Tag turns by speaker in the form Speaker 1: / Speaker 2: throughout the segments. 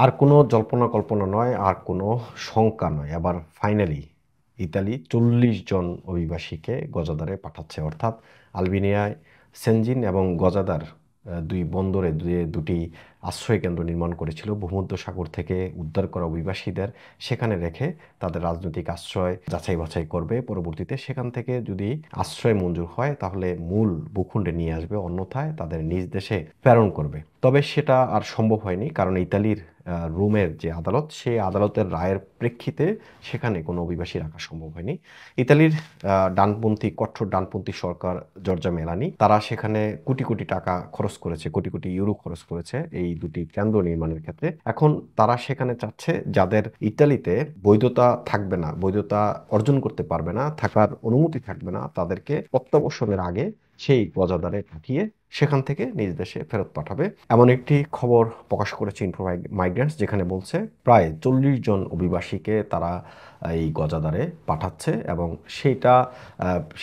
Speaker 1: আর কোনো জল্পনা কল্পনা নয়, আর কোনো শঙ্কা নয়। এবার ফাইনালি ইতালি ৪০ জন অভিবাসীকে গজাদারে পাঠাচ্ছে। অর্থাৎ আলবেনিয়ায় সেনজিন এবং গজাদার ২ বন্দরে দুটি আশ্রয়কেন্দ্র নির্মাণ করেছিল ভূমধ্যসাগর থেকে উদ্ধার করা অভিবাসীদের সেখানে রেখে তাদের রাজনৈতিক আশ্রয় যাচাই বাছাই করবে। পরবর্তীতে সেখান থেকে যদি আশ্রয় মঞ্জুর হয় তাহলে মূল ভূখণ্ডে নিয়ে আসবে, অন্যথায় তাদের নিজ দেশে প্রেরণ করবে। তবে সেটা আর সম্ভব হয়নি, কারণ ইতালির রোমের যে আদালত, সেই আদালতের রায়ের প্রেক্ষিতে সেখানে কোনো অভিবাসী রাখা সম্ভব হয়নি। ইতালির ডানপন্থী, কঠোর ডানপন্থী সরকার জর্জা মেলানি, তারা সেখানে কোটি কোটি টাকা খরচ করেছে, কোটি কোটি ইউরো খরচ করেছে এই দুটি কেন্দ্র নির্মাণের ক্ষেত্রে। এখন তারা সেখানে চাচ্ছে যাদের ইতালিতে বৈধতা থাকবে না, বৈধতা অর্জন করতে পারবে না, থাকার অনুমতি থাকবে না, তাদেরকে প্রত্যাবর্তনের আগে সেই গজাদারে পাঠিয়ে সেখান থেকে নিজ দেশে ফেরত পাঠাবে। এমন একটি খবর প্রকাশ করেছে ইনফো মাইগ্রেন্টস, যেখানে বলছে প্রায় ৪০ জন অভিবাসীকে তারা এই গজাদারে পাঠাচ্ছে এবং সেইটা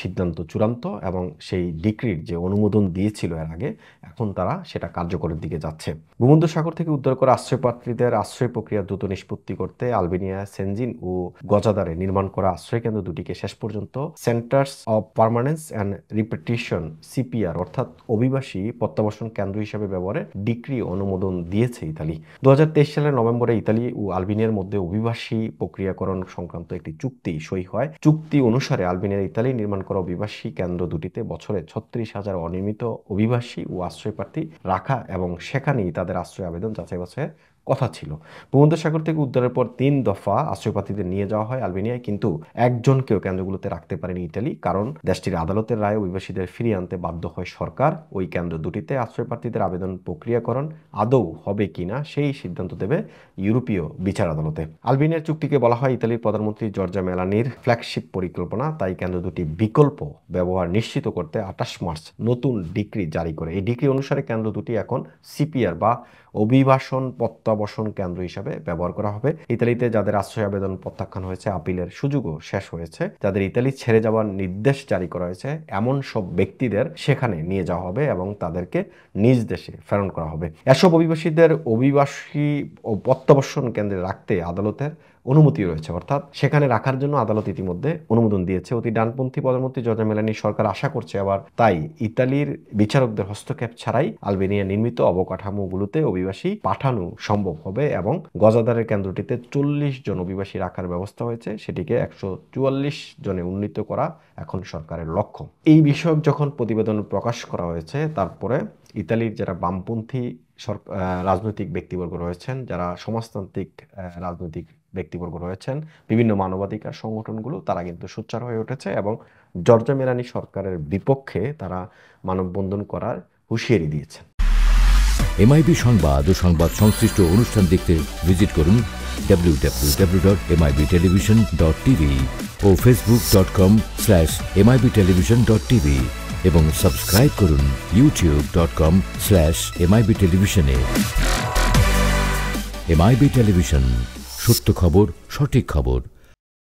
Speaker 1: সিদ্ধান্ত চূড়ান্ত এবং সেই ডিক্রির যে অনুমোদন দিয়েছিল এর আগে, এখন তারা সেটা কার্যকরের দিকে যাচ্ছে। ভূমধ্যসাগর থেকে উদ্ধার করা আশ্রয়প্রার্থীদের আশ্রয় প্রক্রিয়া দ্রুত নিষ্পত্তি করতে আলবেনিয়া সেনজিন ও গজাদারে নির্মাণ করা আশ্রয়কেন্দ্র দুটিকে শেষ পর্যন্ত centres of permanence and repetition CPR অর্থাৎ অভিবাসী প্রত্যাবাসন কেন্দ্র হিসেবে ব্যবহারের ডিক্রি অনুমোদন দিয়েছে ইতালি। ২০২৩ সালের নভেম্বরে ইতালি ও আলবেনিয়ার মধ্যে অভিবাসী প্রক্রিয়াকরণ সংক্রান্ত একটি চুক্তি সই হয়। চুক্তি অনুসারে আলবেনিয়ার ইতালি নির্মাণ করা অভিবাসী কেন্দ্র দুটিতে বছরে ৩৬,০০০ অনিয়মিত অভিবাসী ও আশ্রয়প্রার্থী রাখা এবং সেখানেই তাদের আশ্রয় আবেদন যাচাই বাছাইয়ের কথা ছিল। ভূমধ্যসাগর থেকে উদ্ধারের পর ৩ দফা আশ্রয়প্রার্থীদের নিয়ে যাওয়া হয় আলবেনিয়ায়, কিন্তু একজনকেও কেন্দ্রগুলোতে রাখতে পারেনি ইতালি, কারণ দেশটির আদালতের রায়ে অভিবাসীদের ফিরিয়ে আনতে বাধ্য হয় সরকার। ওই কেন্দ্র দুটিতে আশ্রয়প্রার্থীদের আবেদন প্রক্রিয়াকরণ আদৌ হবে কিনা সেই সিদ্ধান্ত দেবে ইউরোপীয় বিচার আদালতে। আলবেনিয়ার চুক্তিকে বলা হয় ইতালির প্রধানমন্ত্রী জর্জা মেলানির ফ্ল্যাগশিপ পরিকল্পনা। তাই কেন্দ্র দুটি বিকল্প ব্যবহার নিশ্চিত করতে ২৮ মার্চ নতুন ডিক্রি জারি করে। এই ডিক্রি অনুসারে কেন্দ্র দুটি এখন সিপিআর বা অভিবাসন প্রত্যাবাসন কেন্দ্র হিসাবে ব্যবহার করা হবে। ইতালিতে যাদের আশ্রয় আবেদন প্রত্যাখ্যান হয়েছে, আপিলের সুযোগও শেষ হয়েছে, যাদের ইতালি ছেড়ে যাওয়ার নির্দেশ জারি করা হয়েছে, এমন সব ব্যক্তিদের সেখানে নিয়ে যাওয়া হবে এবং তাদেরকে নিজ দেশে প্রেরণ করা হবে। এসব অভিবাসীদের অভিবাসী ও প্রত্যাবাসন কেন্দ্রে রাখতে আদালতের অনুমতি রয়েছে, অর্থাৎ সেখানে রাখার জন্য আদালত ইতিমধ্যে অনুমোদন দিয়েছে। অতি ডানপন্থী প্রধানমন্ত্রী জর্জা মেলানি সরকার আশা করছে আবার তাই ইতালির বিচারকদের হস্তক্ষেপ ছাড়াই আলবেনিয়া নির্মিত অবকাঠামোগুলোতে অভিবাসী পাঠানো সম্ভব হবে এবং গজাদারের কেন্দ্রটিতে ৪০ জন অভিবাসী রাখার ব্যবস্থা হয়েছে, সেটিকে ১৪৪ জনে উন্নীত করা এখন সরকারের লক্ষ্য। এই বিষয়ক যখন প্রতিবেদন প্রকাশ করা হয়েছে, তারপরে ইতালির যারা বামপন্থী রাজনৈতিক ব্যক্তিবর্গ রয়েছেন, যারা সমাজতান্ত্রিক রাজনৈতিক ব্যক্তিবর্গ রয়েছেন, বিভিন্ন মানবাধিকার সংগঠনগুলো, তারা কিন্তু সোচ্চার হয়ে উঠেছে এবং জর্জা মেলানি সরকারের বিপক্ষে তারা মানববন্ধন করার হুঁশিয়ারি দিয়েছেন।
Speaker 2: এমআইবি সংবাদ ও সংবাদ সংশ্লিষ্ট অনুষ্ঠান দেখতে ভিজিট করুন www.mibtelevision.tv ও facebook.com/mibtelevision.tv এবং সাবস্ক্রাইব করুন youtube.com/mibtelevision এ। এমআইবি টেলিভিশন, সত্য খবর, সঠিক খবর।